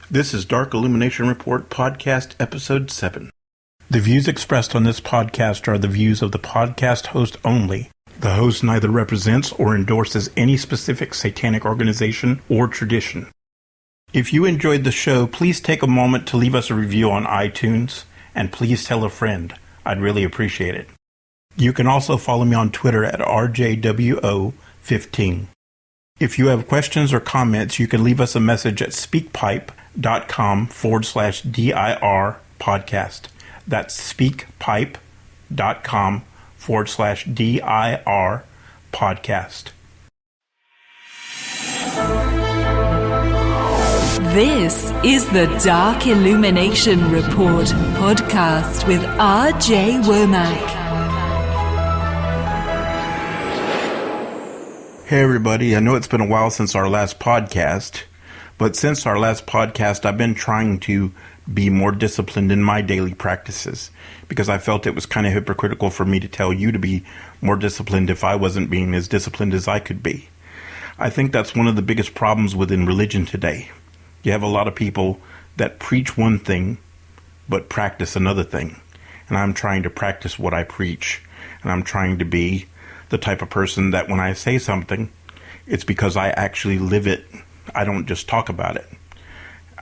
This is Dark Illumination Report Podcast Episode 7. The views expressed on this podcast are the views of the podcast host only. The host neither represents or endorses any specific satanic organization or tradition. If you enjoyed the show, please take a moment to leave us a review on iTunes, and please tell a friend. I'd really appreciate it. You can also follow me on Twitter at RJWO15. If you have questions or comments, you can leave us a message at speakpipe.com/DIR podcast. That's speakpipe.com/DIR podcast. This is the Dark Illumination Report podcast with RJ Womack. Hey everybody, I know it's been a while since our last podcast, but since our last podcast I've been trying to be more disciplined in my daily practices because I felt it was kind of hypocritical for me to tell you to be more disciplined if I wasn't being as disciplined as I could be. I think that's one of the biggest problems within religion today. You have a lot of people that preach one thing but practice another thing, and I'm trying to practice what I preach, and I'm trying to be the type of person that when I say something, it's because I actually live it. I don't just talk about it.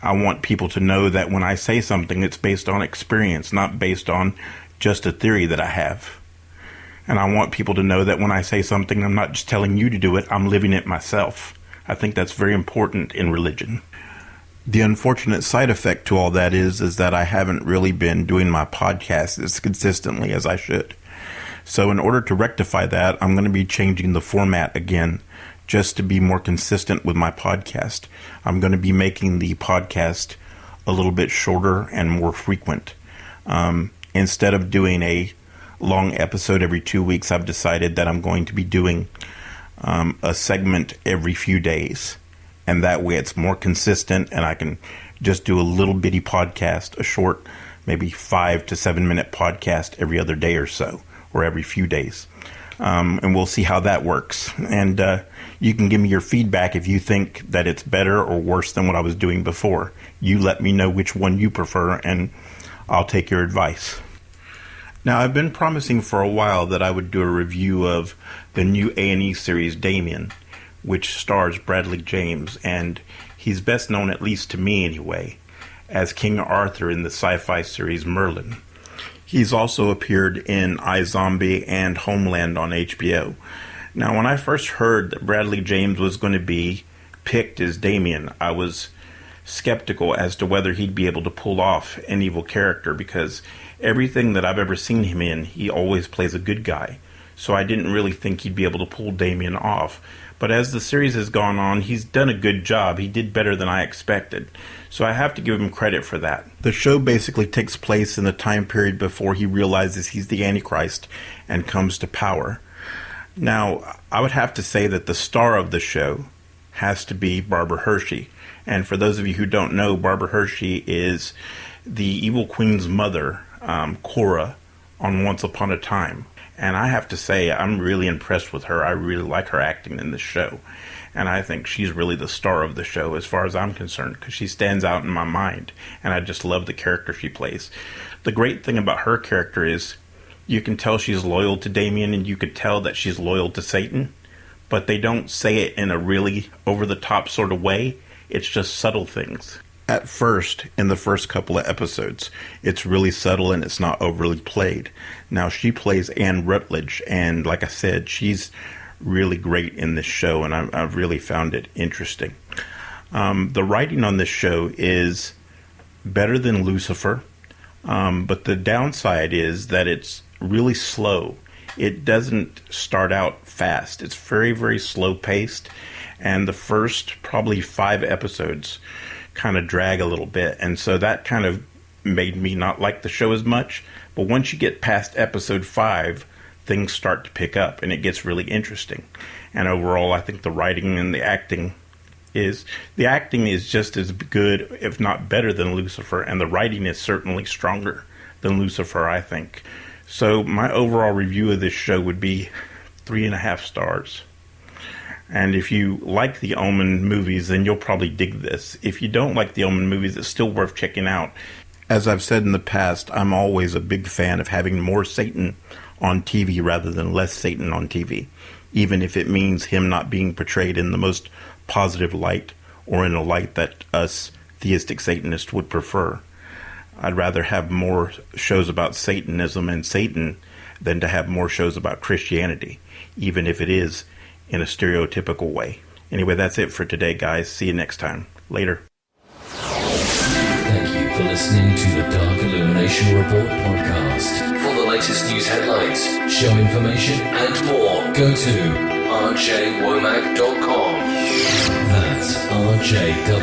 I want people to know that when I say something, it's based on experience, not based on just a theory that I have. And I want people to know that when I say something, I'm not just telling you to do it, I'm living it myself. I think that's very important in religion. The unfortunate side effect to all that is that I haven't really been doing my podcast as consistently as I should. So in order to rectify that, I'm going to be changing the format again, just to be more consistent with my podcast. I'm going to be making the podcast a little bit shorter and more frequent. Instead of doing a long episode every 2 weeks, I've decided that I'm going to be doing a segment every few days. And that way it's more consistent and I can just do a little bitty podcast, a short, maybe 5 to 7 minute podcast every other day or so, or every few days. And we'll see how that works. And you can give me your feedback if you think that it's better or worse than what I was doing before. You let me know which one you prefer, and I'll take your advice. Now, I've been promising for a while that I would do a review of the new A&E series, Damien, which stars Bradley James, and he's best known, at least to me anyway, as King Arthur in the sci-fi series Merlin. He's also appeared in iZombie and Homeland on HBO. Now, when I first heard that Bradley James was going to be picked as Damien, I was skeptical as to whether he'd be able to pull off an evil character, because everything that I've ever seen him in, he always plays a good guy. So I didn't really think he'd be able to pull Damien off. But as the series has gone on, he's done a good job. He did better than I expected. So I have to give him credit for that. The show basically takes place in the time period before he realizes he's the Antichrist and comes to power. Now, I would have to say that the star of the show has to be Barbara Hershey. And for those of you who don't know, Barbara Hershey is the evil queen's mother, Cora, on Once Upon a Time. And I have to say, I'm really impressed with her. I really like her acting in this show. And I think she's really the star of the show as far as I'm concerned, because she stands out in my mind. And I just love the character she plays. The great thing about her character is you can tell she's loyal to Damien, and you could tell that she's loyal to Satan. But they don't say it in a really over-the-top sort of way. It's just subtle things. At first, in the first couple of episodes, it's really subtle and it's not overly played. Now, she plays Anne Rutledge, and like I said, she's really great in this show, and I've really found it interesting. The writing on this show is better than Lucifer, but the downside is that it's really slow. It doesn't start out fast. It's very, very slow-paced, and the first probably 5 episodes kind of drag a little bit, and so that kind of made me not like the show as much. But once you get past episode 5, things start to pick up and it gets really interesting. And overall, I think the writing and the acting is just as good, if not better, than Lucifer, and the writing is certainly stronger than Lucifer, I think. So my overall review of this show would be 3.5 stars. And if you like the Omen movies, then you'll probably dig this. If you don't like the Omen movies, it's still worth checking out. As I've said in the past, I'm always a big fan of having more Satan on TV rather than less Satan on TV, even if it means him not being portrayed in the most positive light or in a light that us theistic Satanists would prefer. I'd rather have more shows about Satanism and Satan than to have more shows about Christianity, even if it is in a stereotypical way. Anyway, that's it for today, guys. See you next time. Later. Thank you for listening to the Dark Illumination Report podcast. For the latest news headlines, show information, and more, go to rjwomack.com. That's rjwomack.com.